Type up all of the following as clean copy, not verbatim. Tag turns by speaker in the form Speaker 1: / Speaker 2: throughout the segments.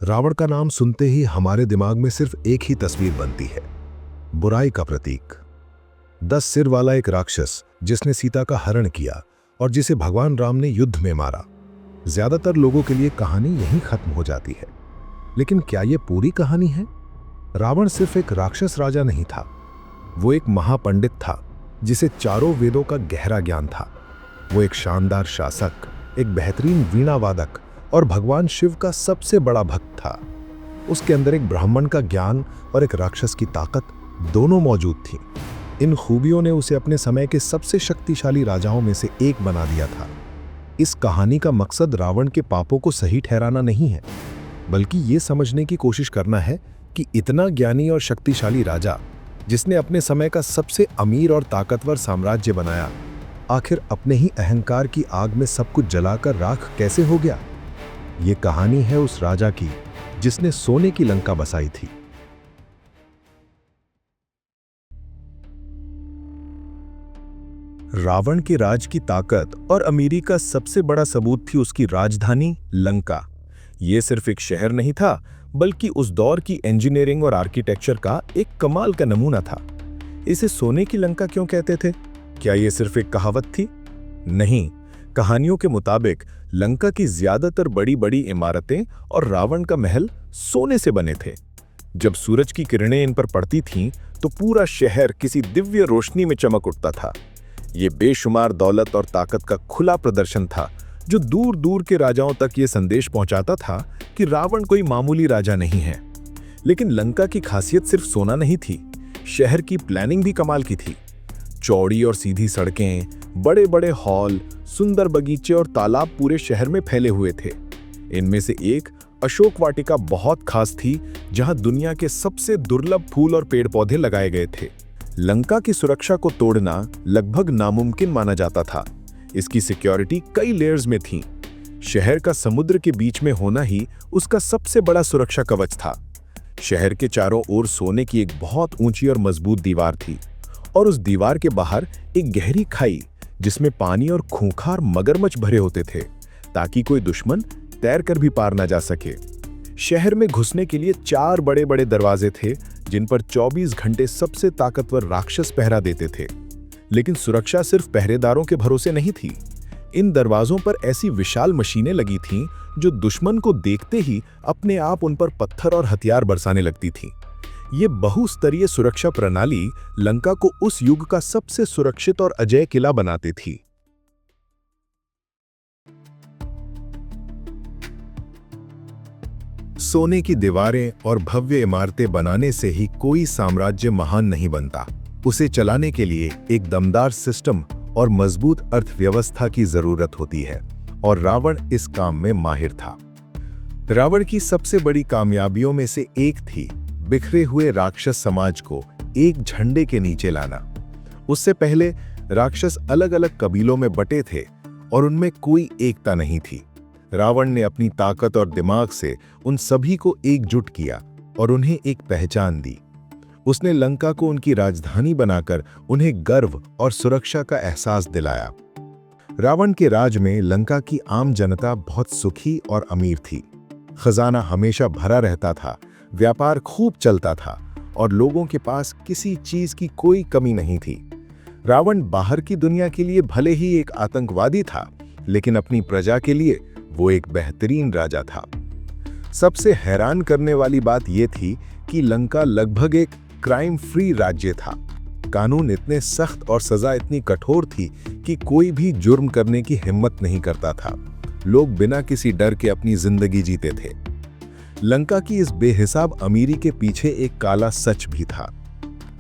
Speaker 1: रावण का नाम सुनते ही हमारे दिमाग में सिर्फ एक ही तस्वीर बनती है, बुराई का प्रतीक। 10 सिर वाला एक राक्षस जिसने सीता का हरण किया और जिसे भगवान राम ने युद्ध में मारा। ज्यादातर लोगों के लिए कहानी यहीं खत्म हो जाती है, लेकिन क्या यह पूरी कहानी है? रावण सिर्फ एक राक्षस राजा नहीं था, वो एक महापंडित था जिसे चारों वेदों का गहरा ज्ञान था। वो एक शानदार शासक, एक बेहतरीन वीणा वादक और भगवान शिव का सबसे बड़ा भक्त था। उसके अंदर एक ब्राह्मण का ज्ञान और एक राक्षस की ताकत दोनों मौजूद थी। इन खूबियों ने उसे अपने समय के सबसे शक्तिशाली राजाओं में से एक बना दिया था। इस कहानी का मकसद रावण के पापों को सही ठहराना नहीं है, बल्कि ये समझने की कोशिश करना है कि इतना ज्ञानी और शक्तिशाली राजा, जिसने अपने समय का सबसे अमीर और ताकतवर साम्राज्य बनाया, आखिर अपने ही अहंकार की आग में सब कुछ जलाकर राख कैसे हो गया। ये कहानी है उस राजा की जिसने सोने की लंका बसाई थी। रावण के राज की ताकत और अमीरी का सबसे बड़ा सबूत थी उसकी राजधानी लंका। यह सिर्फ एक शहर नहीं था, बल्कि उस दौर की इंजीनियरिंग और आर्किटेक्चर का एक कमाल का नमूना था। इसे सोने की लंका क्यों कहते थे? क्या यह सिर्फ एक कहावत थी? नहीं, कहानियों के मुताबिक लंका की ज्यादातर बड़ी बड़ी इमारतें और रावण का महल सोने से बने थे। जब सूरज की किरणें इन पर पड़ती थीं, तो पूरा शहर किसी दिव्य रोशनी में चमक उठता था। ये बेशुमार दौलत और ताकत का खुला प्रदर्शन था, जो दूर दूर के राजाओं तक ये संदेश पहुंचाता था कि रावण कोई मामूली राजा नहीं है। लेकिन लंका की खासियत सिर्फ सोना नहीं थी, शहर की प्लानिंग भी कमाल की थी। चौड़ी और सीधी सड़कें, बड़े बड़े हॉल, सुंदर बगीचे और तालाब पूरे शहर में फैले हुए थे। इनमें से एक अशोक वाटिका बहुत खास थी, जहां दुनिया के सबसे दुर्लभ फूल और पेड़ पौधे लगाए गए थे। लंका की सुरक्षा को तोड़ना लगभग नामुमकिन माना जाता था। इसकी सिक्योरिटी कई लेयर्स में थी। शहर का समुद्र के बीच में होना ही उसका सबसे बड़ा सुरक्षा कवच था। शहर के चारों ओर सोने की एक बहुत ऊंची और मजबूत दीवार थी, और उस दीवार के बाहर एक गहरी खाई जिसमें पानी और खूंखार मगरमच्छ भरे होते थे, ताकि कोई दुश्मन तैरकर भी पार न जा सके। शहर में घुसने के लिए 4 बड़े बड़े दरवाजे थे, जिन पर 24 घंटे सबसे ताकतवर राक्षस पहरा देते थे। लेकिन सुरक्षा सिर्फ पहरेदारों के भरोसे नहीं थी। इन दरवाजों पर ऐसी विशाल मशीनें लगी थीं, जो दुश्मन को देखते ही अपने आप उन पर पत्थर और हथियार बरसाने लगती थीं। ये बहुस्तरीय सुरक्षा प्रणाली लंका को उस युग का सबसे सुरक्षित और अजेय किला बनाती थी। सोने की दीवारें और भव्य इमारतें बनाने से ही कोई साम्राज्य महान नहीं बनता। उसे चलाने के लिए एक दमदार सिस्टम और मजबूत अर्थव्यवस्था की जरूरत होती है, और रावण इस काम में माहिर था। रावण की सबसे बड़ी कामयाबियों में से एक थी बिखरे हुए राक्षस समाज को एक झंडे के नीचे लाना। उससे पहले राक्षस अलग अलग कबीलों में बटे थे और उनमें कोई एकता नहीं थी। रावण ने अपनी ताकत और दिमाग से उन सभी को एकजुट किया और उन्हें एक पहचान दी। उसने लंका को उनकी राजधानी बनाकर उन्हें गर्व और सुरक्षा का एहसास दिलाया। रावण के राज में लंका की आम जनता बहुत सुखी और अमीर थी। खजाना हमेशा भरा रहता था, व्यापार खूब चलता था और लोगों के पास किसी चीज की कोई कमी नहीं थी। रावण बाहर की दुनिया के लिए भले ही एक आतंकवादी था, लेकिन अपनी प्रजा के लिए वो एक बेहतरीन राजा था। सबसे हैरान करने वाली बात यह थी कि लंका लगभग एक क्राइम फ्री राज्य था। कानून इतने सख्त और सजा इतनी कठोर थी कि कोई भी जुर्म करने की हिम्मत नहीं करता था। लोग बिना किसी डर के अपनी जिंदगी जीते थे। लंका की इस बेहिसाब अमीरी के पीछे एक काला सच भी था।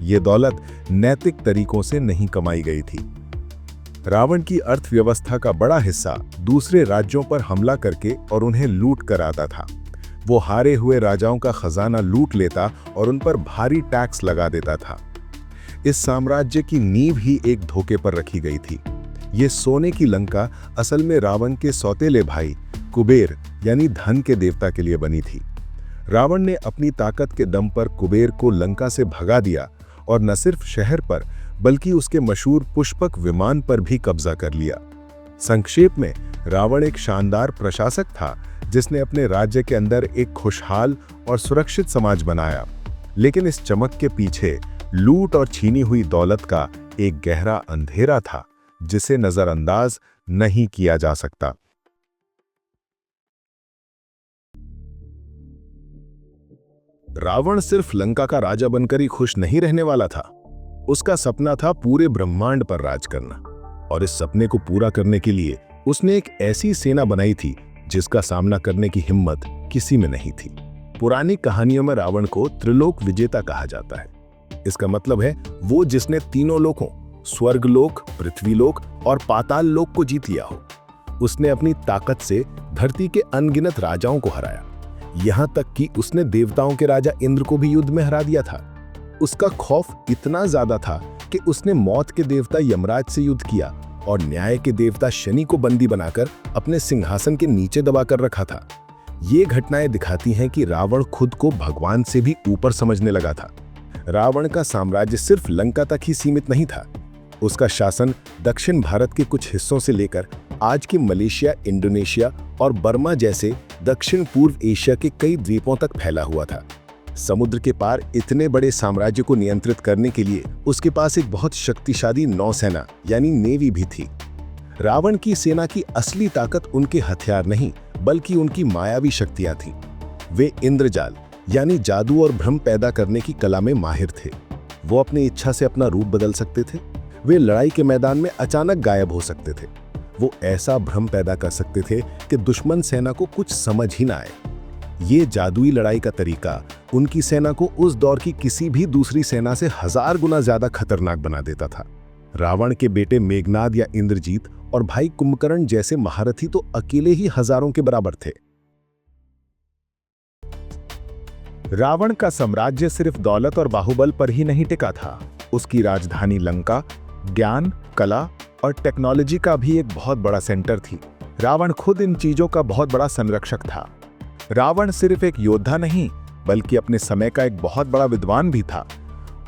Speaker 1: यह दौलत नैतिक तरीकों से नहीं कमाई गई थी। रावण की अर्थव्यवस्था का बड़ा हिस्सा दूसरे राज्यों पर हमला करके और उन्हें लूट कर आता था। वो हारे हुए राजाओं का खजाना लूट लेता और उन पर भारी टैक्स लगा देता था। इस साम्राज्य की नींव ही एक धोखे पर रखी गई थी। ये सोने की लंका असल में रावण के सौतेले भाई कुबेर यानी धन के देवता के लिए बनी थी। रावण ने अपनी ताकत के दम पर कुबेर को लंका से भगा दिया और न सिर्फ शहर पर, बल्कि उसके मशहूर पुष्पक विमान पर भी कब्जा कर लिया। संक्षेप में, रावण एक शानदार प्रशासक था जिसने अपने राज्य के अंदर एक खुशहाल और सुरक्षित समाज बनाया। लेकिन इस चमक के पीछे लूट और छीनी हुई दौलत का एक गहरा अंधेरा था जिसे नजरअंदाज नहीं किया जा सकता। रावण सिर्फ लंका का राजा बनकर ही खुश नहीं रहने वाला था। उसका सपना था पूरे ब्रह्मांड पर राज करना, और इस सपने को पूरा करने के लिए उसने एक ऐसी सेना बनाई थी जिसका सामना करने की हिम्मत किसी में नहीं थी। पुरानी कहानियों में रावण को त्रिलोक विजेता कहा जाता है। इसका मतलब है वो जिसने तीनों लोकों, स्वर्गलोक, पृथ्वीलोक और पाताल लोक को जीत लिया हो। उसने अपनी ताकत से धरती के अनगिनत राजाओं को हराया, यहां तक कि उसने देवताओं के राजा इंद्र को भी युद्ध में हरा दिया था। उसका खौफ इतना ज्यादा था कि उसने मौत के देवता यमराज से युद्ध किया और न्याय के देवता शनि को बंदी बनाकर अपने सिंहासन के नीचे दबाकर रखा था। ये घटनाएं दिखाती हैं कि रावण खुद को भगवान से भी ऊपर समझने लगा था। रावण का साम्राज्य सिर्फ लंका तक ही सीमित नहीं था। उसका शासन दक्षिण भारत के कुछ हिस्सों से लेकर आज की मलेशिया, इंडोनेशिया और बर्मा जैसे दक्षिण पूर्व एशिया के कई द्वीपों तक फैला हुआ था। समुद्र के पार इतने बड़े साम्राज्य को नियंत्रित करने के लिए उसके पास एक बहुत शक्तिशाली नौसेना यानी नेवी भी थी। रावण की सेना की असली ताकत उनके हथियार नहीं, बल्कि उनकी मायावी शक्तियां थीं। वे इंद्रजाल यानी जादू और भ्रम पैदा करने की कला में माहिर थे। वो अपनी इच्छा से अपना रूप बदल सकते थे। वे लड़ाई के मैदान में अचानक गायब हो सकते थे। वो ऐसा भ्रम पैदा कर सकते थे कि दुश्मन सेना को कुछ समझ ही ना आए। ये जादुई लड़ाई का तरीका उनकी सेना को उस दौर की किसी भी दूसरी सेना से 1000 गुना ज्यादा खतरनाक बना देता था। रावण के बेटे मेघनाद या इंद्रजीत और भाई कुंभकर्ण जैसे महारथी तो अकेले ही हजारों के बराबर थे। रावण का साम्राज्य सिर्फ दौलत और बाहुबल पर ही नहीं टिका था। उसकी राजधानी लंका ज्ञान, कला और टेक्नोलॉजी का भी एक बहुत बड़ा सेंटर थी। रावण खुद इन चीजों का बहुत बड़ा संरक्षक था। रावण सिर्फ एक योद्धा नहीं, बल्कि अपने समय का एक बहुत बड़ा विद्वान भी था।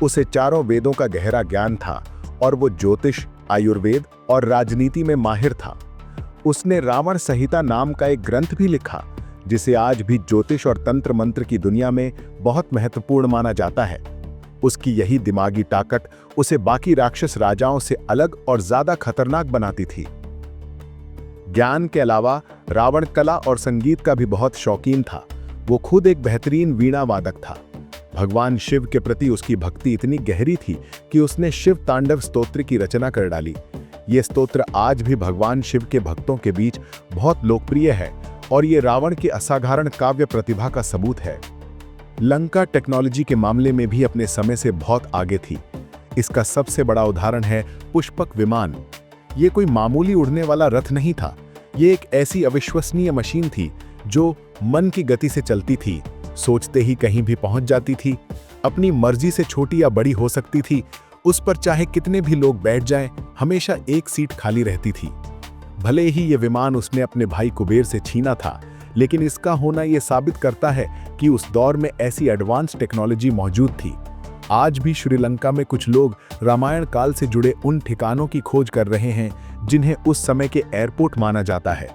Speaker 1: उसे चारों वेदों का गहरा ज्ञान था और वो ज्योतिष, आयुर्वेद और राजनीति में माहिर था। उसने रावण संहिता नाम का एक ग्रंथ भी लिखा, जिसे आज भी ज्योतिष और तंत्र मंत्र की दुनिया में बहुत महत्वपूर्ण माना जाता है। उसकी यही दिमागी ताकत उसे बाकी राक्षस राजाओं से अलग और ज्यादा खतरनाक बनाती थी। ज्ञान के अलावा रावण कला और संगीत का भी बहुत शौकीन था। वो खुद एक बेहतरीन वीणा वादक था। भगवान शिव के प्रति उसकी भक्ति इतनी गहरी थी कि उसने शिव तांडव स्तोत्र की रचना कर डाली। ये स्तोत्र आज भी भगवान शिव के भक्तों के बीच बहुत लोकप्रिय है और ये रावण की असाधारण काव्य प्रतिभा का सबूत है। लंका टेक्नोलॉजी के मामले में भी अपने समय से बहुत आगे थी। इसका सबसे बड़ा उदाहरण है पुष्पक विमान। ये कोई मामूली उड़ने वाला रथ नहीं था। ये एक ऐसी अविश्वसनीय मशीन थी जो मन की गति से चलती थी, सोचते ही कहीं भी पहुंच जाती थी, अपनी मर्जी से छोटी या बड़ी हो सकती थी। उस पर चाहे कितने भी लोग बैठ जाएं, हमेशा एक सीट खाली रहती थी। भले ही ये विमान उसने अपने भाई कुबेर से छीना था, लेकिन इसका होना यह साबित करता है कि उस दौर में ऐसी एडवांस टेक्नोलॉजी मौजूद थी। आज भी श्रीलंका में कुछ लोग रामायण काल से जुड़े उन ठिकानों की खोज कर रहे हैं जिन्हें उस समय के एयरपोर्ट माना जाता है।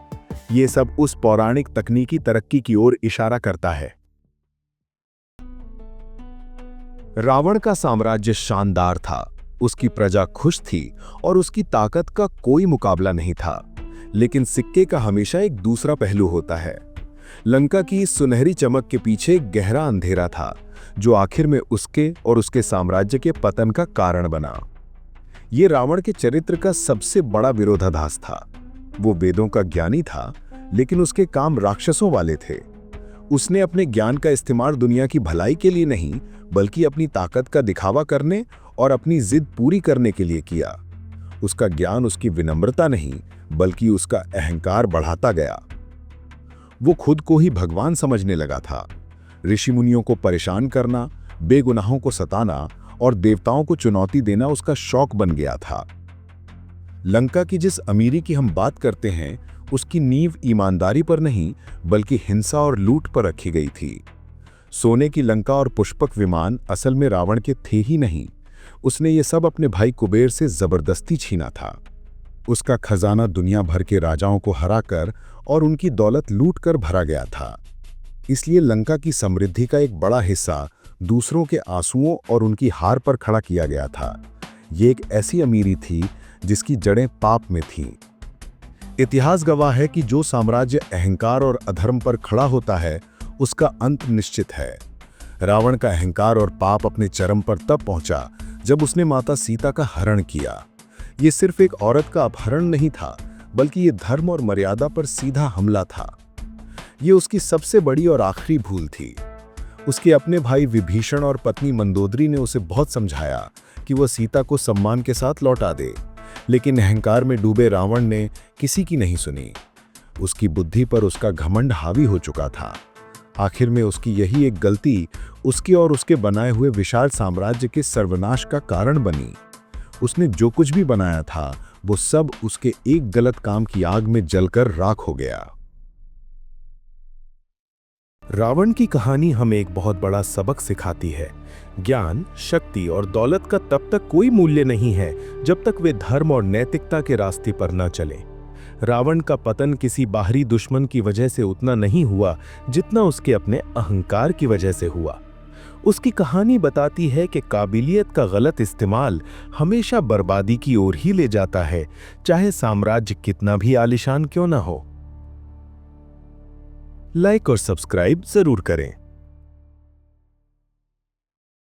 Speaker 1: ये सब उस पौराणिक तकनीकी तरक्की की ओर इशारा करता है। रावण का साम्राज्य शानदार था, उसकी प्रजा खुश थी और उसकी ताकत का कोई मुकाबला नहीं था। लेकिन सिक्के का हमेशा एक दूसरा पहलू होता है। लंका की इस सुनहरी चमक के पीछे एक गहरा अंधेरा था, जो आखिर में उसके और उसके साम्राज्य के पतन का कारण बना। ये रावण के चरित्र का सबसे बड़ा विरोधाभास था। वो वेदों का ज्ञानी था, लेकिन उसके काम राक्षसों वाले थे। उसने अपने ज्ञान का इस्तेमाल दुनिया की भलाई के लिए नहीं, बल्कि अपनी ताकत का दिखावा करने और अपनी जिद पूरी करने के लिए किया। उसका ज्ञान उसकी विनम्रता नहीं, बल्कि उसका अहंकार बढ़ाता गया। वो खुद को ही भगवान समझने लगा था। ऋषि मुनियों को परेशान करना, बेगुनाहों को सताना और देवताओं को चुनौती देना उसका शौक बन गया था। लंका की जिस अमीरी की हम बात करते हैं, उसकी नींव ईमानदारी पर नहीं, बल्कि हिंसा और लूट पर रखी गई थी। सोने की लंका और पुष्पक विमान असल में रावण के थे ही नहीं। उसने ये सब अपने भाई कुबेर से जबरदस्ती छीना था। उसका खजाना दुनिया भर के राजाओं को हराकर और उनकी दौलत लूटकर भरा गया था। इसलिए लंका की समृद्धि का एक बड़ा हिस्सा दूसरों के आंसुओं और उनकी हार पर खड़ा किया गया था। ये एक ऐसी अमीरी थी जिसकी जड़ें पाप में थीं। इतिहास गवाह है कि जो साम्राज्य अहंकार और अधर्म पर खड़ा होता है उसका अंत निश्चित है। रावण का अहंकार और पाप अपने चरम पर तब पहुंचा जब उसने माता सीता का हरण किया। ये सिर्फ एक औरत का अपहरण नहीं था, बल्कि ये धर्म और मर्यादा पर सीधा हमला था। ये उसकी सबसे बड़ी और आखिरी भूल थी। उसके अपने भाई विभीषण और पत्नी मंदोदरी ने उसे बहुत समझाया कि वह सीता को सम्मान के साथ लौटा दे, लेकिन अहंकार में डूबे रावण ने किसी की नहीं सुनी। उसकी बुद्धि पर उसका घमंड हावी हो चुका था। आखिर में उसकी यही एक गलती उसके और उसके बनाए हुए विशाल साम्राज्य के सर्वनाश का कारण बनी। उसने जो कुछ भी बनाया था वो सब उसके एक गलत काम की आग में जलकर राख हो गया। रावण की कहानी हमें एक बहुत बड़ा सबक सिखाती है। ज्ञान, शक्ति और दौलत का तब तक कोई मूल्य नहीं है जब तक वे धर्म और नैतिकता के रास्ते पर न चलें। रावण का पतन किसी बाहरी दुश्मन की वजह से उतना नहीं हुआ जितना उसके अपने अहंकार की वजह से हुआ। उसकी कहानी बताती है कि काबिलियत का गलत इस्तेमाल हमेशा बर्बादी की ओर ही ले जाता है, चाहे साम्राज्य कितना भी आलीशान क्यों ना हो। लाइक और सब्सक्राइब जरूर करें।